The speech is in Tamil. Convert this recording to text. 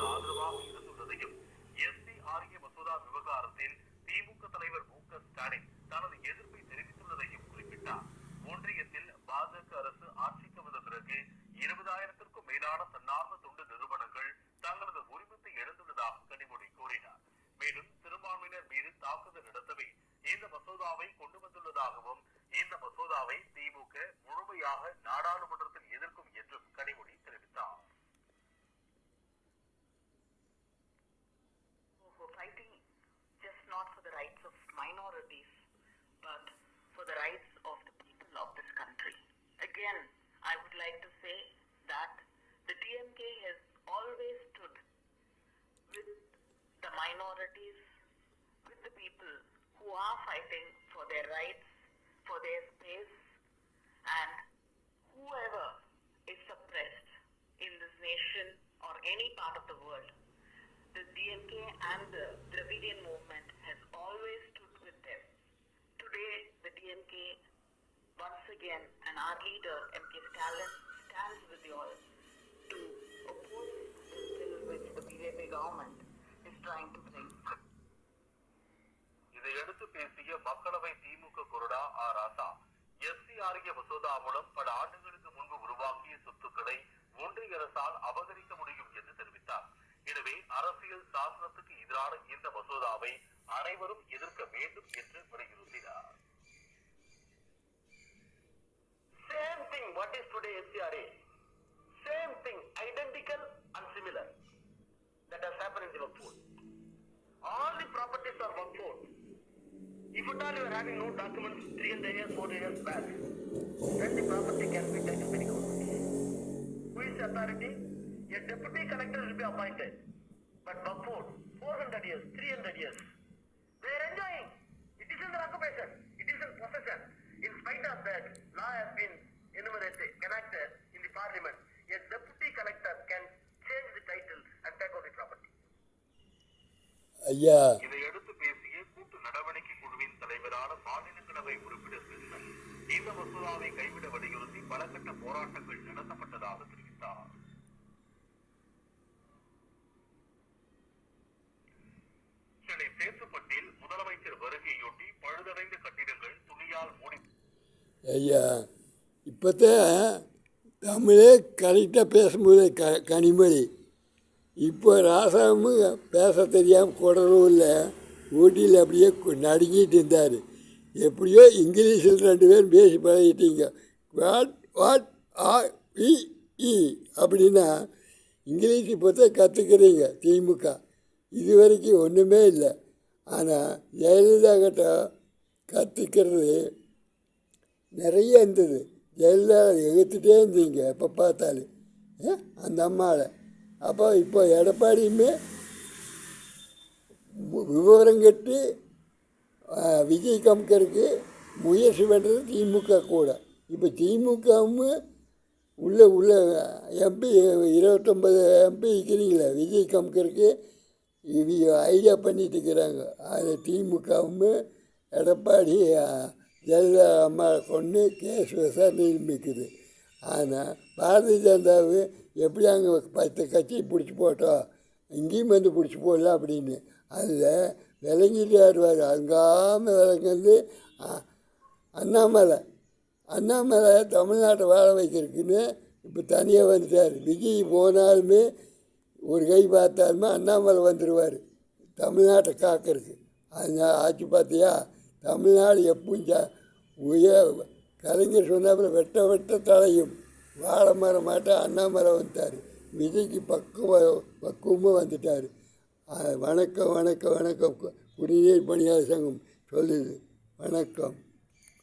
மசோதாவுக்கு ஆதரவாக இருந்துள்ளதையும் SCRA மசோதா விவகாரத்தில் திமுக தலைவர் மு.க. ஸ்டாலின் தனது எதிர்ப்பை தெரிவித்துள்ளதையும் குறிப்பிட்டார். ஒன்றியத்தில் பாஜக அரசு ஆட்சிக்கு வந்த பிறகு 20,000க்கும் மேலான தன்னார்வ தொண்டு நிறுவனங்கள் தங்களது உரிமத்தை இழந்துள்ளதாக கனிமொழி கூறினார். மேலும் சிறுபான்மையினர் மீது தாக்குதல் நடத்தவே இந்த மசோதாவை கொண்டு வந்துள்ளதாகவும் இந்த மசோதாவை திமுக முழுமையாக நாடாளுமன்றத்தில் எதிர்க்கும் என்றும் கனிமொழி தெரிவித்தார். Fighting just not for the rights of minorities, but for the rights of the people of this country. Again, I would like to say that the DMK has always stood with the minorities, with the people who are fighting for their rights, for their space, and whoever is suppressed in this nation or any part of the world. The DMK and the Dravidian movement has always stood with them. Today, the DMK once again, and our leader M.K. Stalin stands with you all to oppose the bill which the BJP government is trying to bring. இதையடுத்து பேசிய மக்களவை திமுக கொறடா ஆர். ராசா, SCRA மசோதா மூலம் பல ஆண்டுகளுக்கு முன்பு உருவாக்கிய சொத்துக்களை ஒன்றிய அரசால் அபகரிக்க முடியும் என்று தெரிவித்தார். எனவே அரசியல் சாசனத்துக்கு எதிரான இந்த மசோதாவை அனைவரும் எதிர்க்க வேண்டும் என்று வலியுறுத்தினார். Same thing, what is today SCRA? Same thing, identical and similar. That has happened in the Waqf Board. All the properties are Waqf Board. If at all you are having no documents 300 years, 4 years back, then the property can be taken by the government. Who is the authority? A deputy collector will be appointed. But Waqf Board, 400 years, 300 years, they are enjoying. It is in the occupation. It is in possession. In spite of that, law has been enacted in the parliament. A deputy collector can change the title and take over the property. இதையடுத்து பேசிய கூட்டு நடவடிக்கை குழுவின் தலைவரான மாநிலங்களவை உறுப்பினர் கிருஷ்ணன் இந்த மசோதாவை கைவிட வலியுறுத்தி பல கட்ட போராட்டங்கள் நடத்தப்பட்டதாக தெரிவித்தார். சென்னை சேத்துப்பட்டில் முதலமைச்சர் வருகையொட்டி பழுதடைந்த கட்டிடங்கள் துணியால் மூடி. ஐயா, இப்போதான் தமிழே கரெக்டாக பேசும்போது கனிமொழி, இப்போ ராசாவும் பேச தெரியாமல் கூடவும் இல்லை, ஊட்டியில் அப்படியே நடுங்கிட்டு இருந்தார். எப்படியோ இங்கிலீஷில் 2 பேரும் பேசி பழகிட்டீங்க. வாட் வாட் ஆ இ இ அப்படின்னா இங்கிலீஷ் இப்போ தான் கற்றுக்கிறீங்க. திமுக இது வரைக்கும் ஒன்றுமே இல்லை. ஆனால் ஜெயலலிதா கிட்ட கற்றுக்கிறது நிறைய இருந்தது. ஜெயலலிதா எதிர்த்துட்டே இருந்தீங்க எப்போ பார்த்தாலும் அந்த அம்மாவை. அப்போ இப்போ எடப்பாடியுமே விவரம் கெட்டு விஜய் கம்கருக்கு முயற்சி பண்ணுறது திமுக கூட. இப்போ திமுகவும் உள்ள எம்பி 29 எம்பி இருக்கிறீங்களா விஜய் கம்கருக்கு ஐடியா பண்ணிட்டு இருக்கிறாங்க. அது திமுகவும் எடப்பாடி ஜெயலலிதா அம்மா கொண்டு கேஸ் விசாரணை நிற்குது. ஆனால் பாரதிய ஜனதாவு எப்படி அங்கே 10 கட்சி பிடிச்சி போட்டோம், இங்கேயும் வந்து பிடிச்சி போடலாம் அப்படின்னு அதில் விளங்கிட்டு ஆடுவார். அங்காமல் விளங்குறது அண்ணாமலை தமிழ்நாட்டை வாழ வைக்கிறதுக்குன்னு இப்போ தனியாக வந்துட்டார். விஜய் போனாலுமே ஒரு கை பார்த்தாலுமே அண்ணாமலை வந்துடுவார் தமிழ்நாட்டை காக்கிறதுக்கு. அதனால் ஆட்சி பார்த்தியா, தமிழ்நாடு எப்பவும் கலைஞர் சொன்னாப்புல வெட்ட தலையும் வாழை மரம் மாட்டேன் அண்ணாமலை வந்துட்டார். விஜய்க்கு பக்குவமாக வந்துட்டார். வணக்கம் வணக்கம் வணக்கம். குடிநீர் பணியாளர் சங்கம் சொல்லுது வணக்கம்.